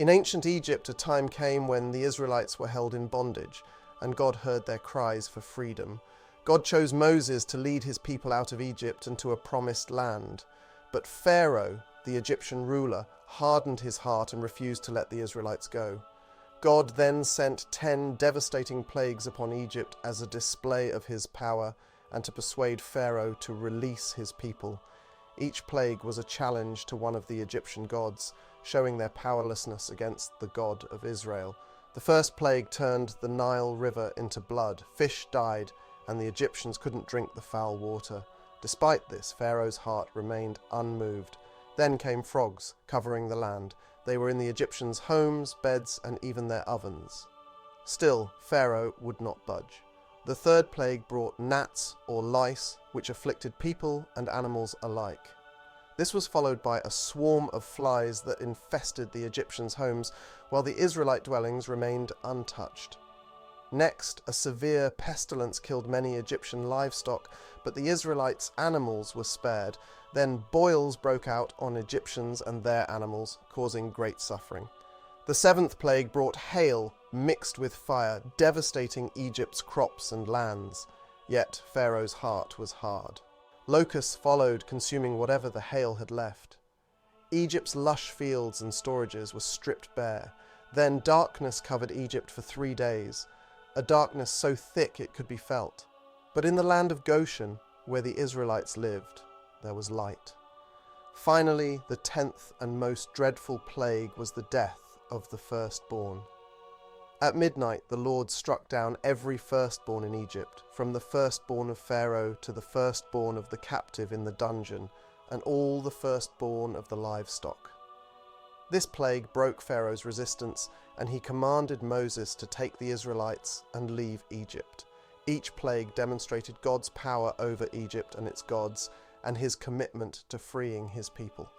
In ancient Egypt, a time came when the Israelites were held in bondage, and God heard their cries for freedom. God chose Moses to lead his people out of Egypt and to a promised land. But Pharaoh, the Egyptian ruler, hardened his heart and refused to let the Israelites go. God then sent 10 devastating plagues upon Egypt as a display of his power and to persuade Pharaoh to release his people. Each plague was a challenge to one of the Egyptian gods, showing their powerlessness against the God of Israel. The first plague turned the Nile River into blood. Fish died, and the Egyptians couldn't drink the foul water. Despite this, Pharaoh's heart remained unmoved. Then came frogs, covering the land. They were in the Egyptians' homes, beds, and even their ovens. Still, Pharaoh would not budge. The third plague brought gnats or lice, which afflicted people and animals alike. This was followed by a swarm of flies that infested the Egyptians' homes, while the Israelite dwellings remained untouched. Next, a severe pestilence killed many Egyptian livestock, but the Israelites' animals were spared. Then boils broke out on Egyptians and their animals, causing great suffering. The seventh plague brought hail mixed with fire, devastating Egypt's crops and lands. Yet Pharaoh's heart was hard. Locusts followed, consuming whatever the hail had left. Egypt's lush fields and storages were stripped bare. Then darkness covered Egypt for 3 days, a darkness so thick it could be felt. But in the land of Goshen, where the Israelites lived, there was light. Finally, the 10th and most dreadful plague was the death of the firstborn. At midnight, the Lord struck down every firstborn in Egypt, from the firstborn of Pharaoh to the firstborn of the captive in the dungeon, and all the firstborn of the livestock. This plague broke Pharaoh's resistance, and he commanded Moses to take the Israelites and leave Egypt. Each plague demonstrated God's power over Egypt and its gods, and his commitment to freeing his people.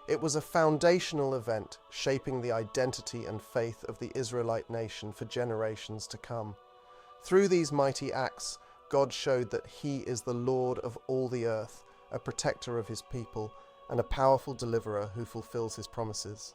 It was a foundational event, shaping the identity and faith of the Israelite nation for generations to come. Through these mighty acts, God showed that he is the Lord of all the earth, a protector of his people, and a powerful deliverer who fulfills his promises.